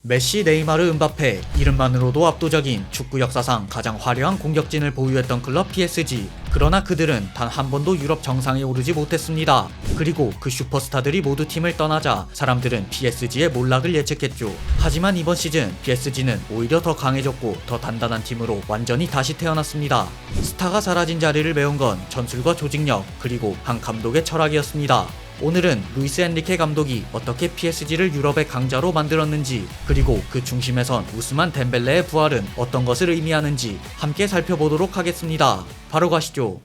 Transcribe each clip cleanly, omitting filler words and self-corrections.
메시, 네이마르, 음바페, 이름만으로도 압도적인 축구 역사상 가장 화려한 공격진을 보유했던 클럽 PSG. 그러나 그들은 단 한 번도 유럽 정상에 오르지 못했습니다. 그리고 그 슈퍼스타들이 모두 팀을 떠나자 사람들은 PSG의 몰락을 예측했죠. 하지만 이번 시즌 PSG는 오히려 더 강해졌고 더 단단한 팀으로 완전히 다시 태어났습니다. 스타가 사라진 자리를 메운 건 전술과 조직력 그리고 한 감독의 철학이었습니다. 오늘은 루이스 엔리케 감독이 어떻게 PSG를 유럽의 강자로 만들었는지, 그리고 그 중심에선 우스만 덴벨레의 부활은 어떤 것을 의미하는지 함께 살펴보도록 하겠습니다. 바로 가시죠.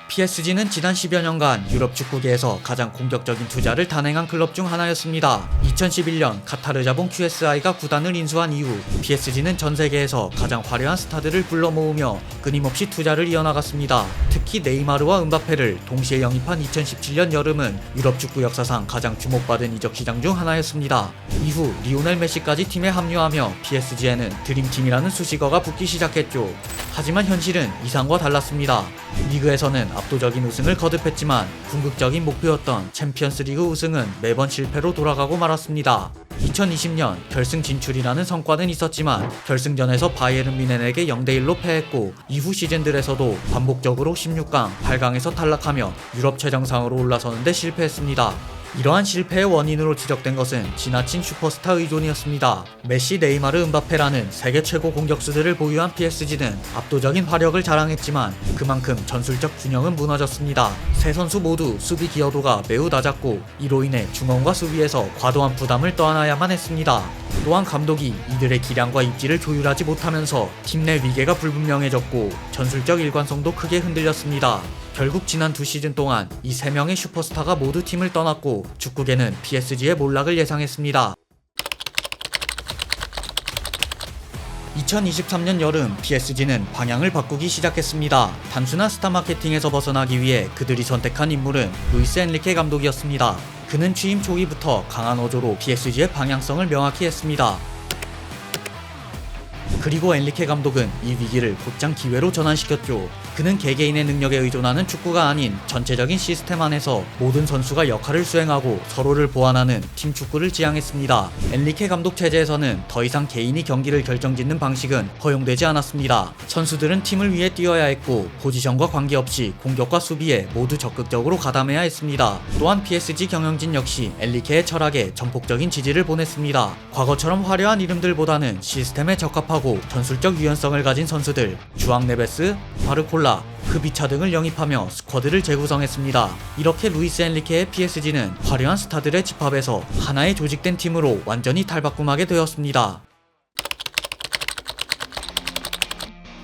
PSG는 지난 10여 년간 유럽 축구계에서 가장 공격적인 투자를 단행한 클럽 중 하나였습니다. 2011년 카타르 자본 QSI가 구단을 인수한 이후 PSG는 전 세계에서 가장 화려한 스타들을 불러 모으며 끊임없이 투자를 이어나갔습니다. 특히 네이마르와 음바페를 동시에 영입한 2017년 여름은 유럽 축구 역사상 가장 주목받은 이적 시장 중 하나였습니다. 이후 리오넬 메시까지 팀에 합류하며 PSG에는 드림팀이라는 수식어가 붙기 시작했죠. 하지만 현실은 이상과 달랐습니다. 리그에서는 압도적인 우승을 거듭했지만 궁극적인 목표였던 챔피언스리그 우승은 매번 실패로 돌아가고 말았습니다. 2020년 결승 진출이라는 성과는 있었지만 결승전에서 바이에른 뮌헨에게 0대1로 패했고 이후 시즌들에서도 반복적으로 16강, 8강에서 탈락하며 유럽 최정상으로 올라서는데 실패했습니다. 이러한 실패의 원인으로 지적된 것은 지나친 슈퍼스타 의존이었습니다. 메시, 네이마르, 음바페라는 세계 최고 공격수들을 보유한 PSG는 압도적인 화력을 자랑했지만 그만큼 전술적 균형은 무너졌습니다. 세 선수 모두 수비 기여도가 매우 낮았고 이로 인해 중원과 수비에서 과도한 부담을 떠안아야만 했습니다. 또한 감독이 이들의 기량과 입지를 조율하지 못하면서 팀 내 위계가 불분명해졌고 전술적 일관성도 크게 흔들렸습니다. 결국 지난 두 시즌 동안 이 세 명의 슈퍼스타가 모두 팀을 떠났고 축구계는 PSG의 몰락을 예상했습니다. 2023년 여름 PSG는 방향을 바꾸기 시작했습니다. 단순한 스타 마케팅에서 벗어나기 위해 그들이 선택한 인물은 루이스 엔리케 감독이었습니다. 그는 취임 초기부터 강한 어조로 PSG의 방향성을 명확히 했습니다. 그리고 엔리케 감독은 이 위기를 곧장 기회로 전환시켰죠. 그는 개개인의 능력에 의존하는 축구가 아닌 전체적인 시스템 안에서 모든 선수가 역할을 수행하고 서로를 보완하는 팀 축구를 지향했습니다. 엔리케 감독 체제에서는 더 이상 개인이 경기를 결정짓는 방식은 허용되지 않았습니다. 선수들은 팀을 위해 뛰어야 했고 포지션과 관계없이 공격과 수비에 모두 적극적으로 가담해야 했습니다. 또한 PSG 경영진 역시 엔리케의 철학에 전폭적인 지지를 보냈습니다. 과거처럼 화려한 이름들보다는 시스템에 적합하고 전술적 유연성을 가진 선수들, 주앙 네베스, 바르콜라, 크비차 등을 영입하며 스쿼드를 재구성했습니다. 이렇게 루이스 엔리케의 PSG는 화려한 스타들의 집합에서 하나의 조직된 팀으로 완전히 탈바꿈하게 되었습니다.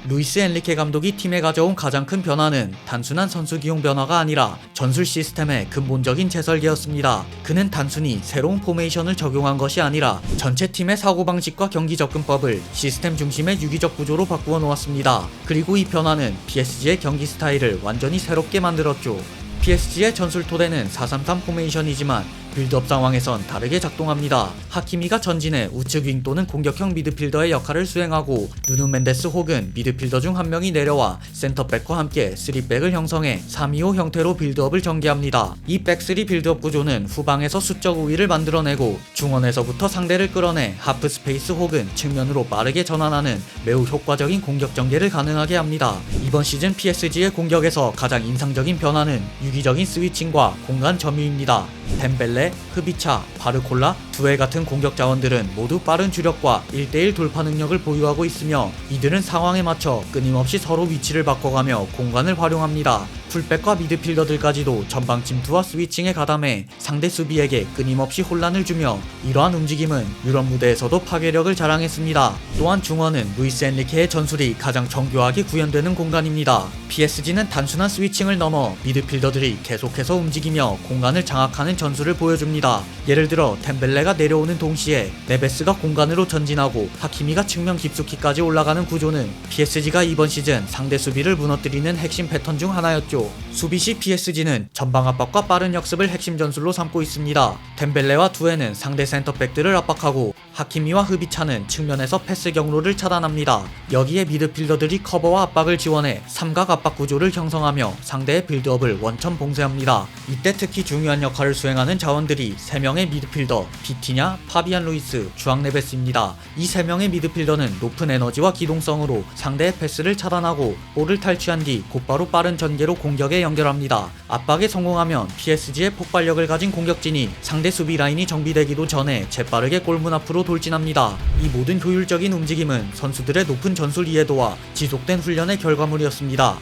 루이스 엔리케 감독이 팀에 가져온 가장 큰 변화는 단순한 선수 기용 변화가 아니라 전술 시스템의 근본적인 재설계였습니다. 그는 단순히 새로운 포메이션을 적용한 것이 아니라 전체 팀의 사고방식과 경기 접근법을 시스템 중심의 유기적 구조로 바꾸어 놓았습니다. 그리고 이 변화는 PSG의 경기 스타일을 완전히 새롭게 만들었죠. PSG의 전술 토대는 4-3-3 포메이션이지만 빌드업 상황에선 다르게 작동합니다. 하키미가 전진해 우측 윙 또는 공격형 미드필더의 역할을 수행하고 누누 멘데스 혹은 미드필더 중 한 명이 내려와 센터백과 함께 3백을 형성해 3-2-5 형태로 빌드업을 전개합니다. 이 백3 빌드업 구조는 후방에서 수적 우위를 만들어내고 중원에서부터 상대를 끌어내 하프 스페이스 혹은 측면으로 빠르게 전환하는 매우 효과적인 공격 전개를 가능하게 합니다. 이번 시즌 PSG의 공격에서 가장 인상적인 변화는 유기적인 스위칭과 공간 점유입니다. 덴벨레, 크비차, 바르콜라, 두에 같은 공격 자원들은 모두 빠른 주력과 1대1 돌파 능력을 보유하고 있으며 이들은 상황에 맞춰 끊임없이 서로 위치를 바꿔가며 공간을 활용합니다. 풀백과 미드필더들까지도 전방 침투와 스위칭에 가담해 상대 수비에게 끊임없이 혼란을 주며 이러한 움직임은 유럽 무대에서도 파괴력을 자랑했습니다. 또한 중원은 루이스 엔리케의 전술이 가장 정교하게 구현되는 공간입니다. PSG는 단순한 스위칭을 넘어 미드필더들이 계속해서 움직이며 공간을 장악하는 전술을 보여줍니다. 예를 들어 템벨레가 내려오는 동시에 네베스가 공간으로 전진하고 하키미가 측면 깊숙이까지 올라가는 구조는 PSG가 이번 시즌 상대 수비를 무너뜨리는 핵심 패턴 중 하나였죠. 있죠. 수비 시 PSG는 전방 압박과 빠른 역습을 핵심 전술로 삼고 있습니다. 덴벨레와 두에는 상대 센터백들을 압박하고 하키미와 흐비차는 측면에서 패스 경로를 차단합니다. 여기에 미드필더들이 커버와 압박을 지원해 삼각 압박 구조를 형성하며 상대의 빌드업을 원천 봉쇄합니다. 이때 특히 중요한 역할을 수행하는 자원들이 3명의 미드필더 비티냐, 파비안 루이스, 주앙 네베스입니다. 이 3명의 미드필더는 높은 에너지와 기동성으로 상대의 패스를 차단하고 볼을 탈취한 뒤 곧바로 빠른 전개로 공격에 연결합니다. 압박에 성공하면 PSG의 폭발력을 가진 공격진이 상대 수비 라인이 정비되기도 전에 재빠르게 골문 앞으로 돌진합니다. 이 모든 효율적인 움직임은 선수들의 높은 전술 이해도와 지속된 훈련의 결과물이었습니다.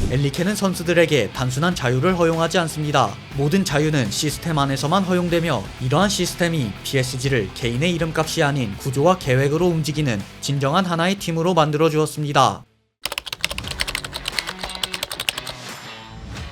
엔리케는 선수들에게 단순한 자유를 허용하지 않습니다. 모든 자유는 시스템 안에서만 허용되며 이러한 시스템이 PSG를 개인의 이름값이 아닌 구조와 계획으로 움직이는 진정한 하나의 팀으로 만들어 주었습니다.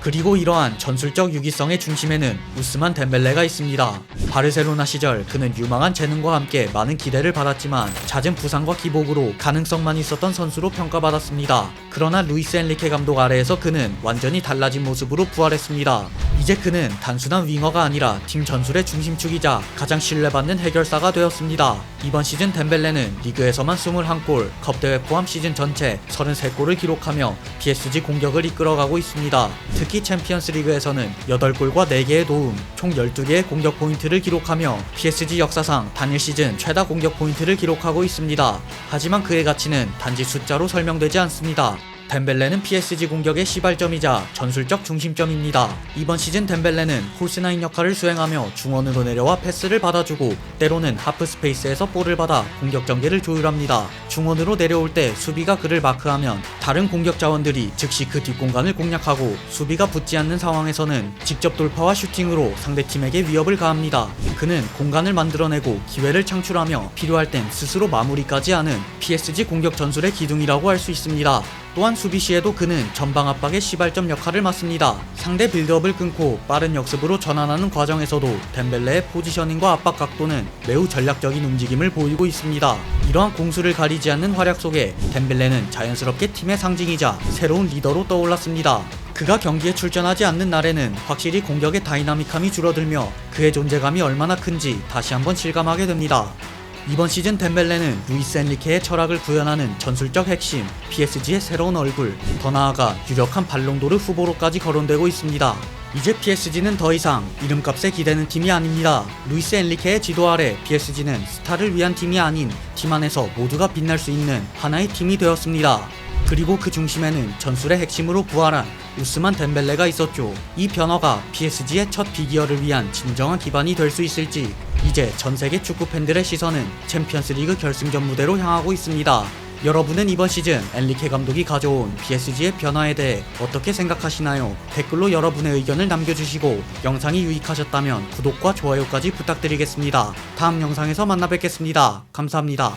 그리고 이러한 전술적 유기성의 중심에는 우스만 덴벨레가 있습니다. 바르셀로나 시절 그는 유망한 재능과 함께 많은 기대를 받았지만 잦은 부상과 기복으로 가능성만 있었던 선수로 평가받았습니다. 그러나 루이스 엔리케 감독 아래에서 그는 완전히 달라진 모습으로 부활했습니다. 이제 그는 단순한 윙어가 아니라 팀 전술의 중심축이자 가장 신뢰받는 해결사가 되었습니다. 이번 시즌 덴벨레는 리그에서만 21골, 컵대회 포함 시즌 전체 33골을 기록하며 PSG 공격을 이끌어가고 있습니다. 특히 챔피언스 리그에서는 8골과 4개의 도움, 총 12개의 공격 포인트를 기록하며 PSG 역사상 단일 시즌 최다 공격 포인트를 기록하고 있습니다. 하지만 그의 가치는 단지 숫자로 설명되지 않습니다. 덴벨레는 PSG 공격의 시발점이자 전술적 중심점입니다. 이번 시즌 덴벨레는 폴스나인 역할을 수행하며 중원으로 내려와 패스를 받아주고 때로는 하프 스페이스에서 볼을 받아 공격 전개를 조율합니다. 중원으로 내려올 때 수비가 그를 마크하면 다른 공격 자원들이 즉시 그 뒷공간을 공략하고 수비가 붙지 않는 상황에서는 직접 돌파와 슈팅으로 상대팀에게 위협을 가합니다. 그는 공간을 만들어내고 기회를 창출하며 필요할 땐 스스로 마무리까지 하는 PSG 공격 전술의 기둥이라고 할 수 있습니다. 또한 수비 시에도 그는 전방 압박의 시발점 역할을 맡습니다. 상대 빌드업을 끊고 빠른 역습으로 전환하는 과정에서도 덴벨레의 포지셔닝과 압박 각도는 매우 전략적인 움직임을 보이고 있습니다. 이러한 공수를 가리지 않는 활약 속에 덴벨레는 자연스럽게 팀의 상징이자 새로운 리더로 떠올랐습니다. 그가 경기에 출전하지 않는 날에는 확실히 공격의 다이나믹함이 줄어들며 그의 존재감이 얼마나 큰지 다시 한번 실감하게 됩니다. 이번 시즌 덴벨레는 루이스 엔리케의 철학을 구현하는 전술적 핵심, PSG의 새로운 얼굴, 더 나아가 유력한 발롱도르 후보로까지 거론되고 있습니다. 이제 PSG는 더 이상 이름값에 기대는 팀이 아닙니다. 루이스 엔리케의 지도 아래 PSG는 스타를 위한 팀이 아닌 팀 안에서 모두가 빛날 수 있는 하나의 팀이 되었습니다. 그리고 그 중심에는 전술의 핵심으로 부활한 우스만 덴벨레가 있었죠. 이 변화가 PSG의 첫 빅이어를 위한 진정한 기반이 될 수 있을지 이제 전세계 축구 팬들의 시선은 챔피언스 리그 결승전 무대로 향하고 있습니다. 여러분은 이번 시즌 엔리케 감독이 가져온 PSG의 변화에 대해 어떻게 생각하시나요? 댓글로 여러분의 의견을 남겨주시고 영상이 유익하셨다면 구독과 좋아요까지 부탁드리겠습니다. 다음 영상에서 만나 뵙겠습니다. 감사합니다.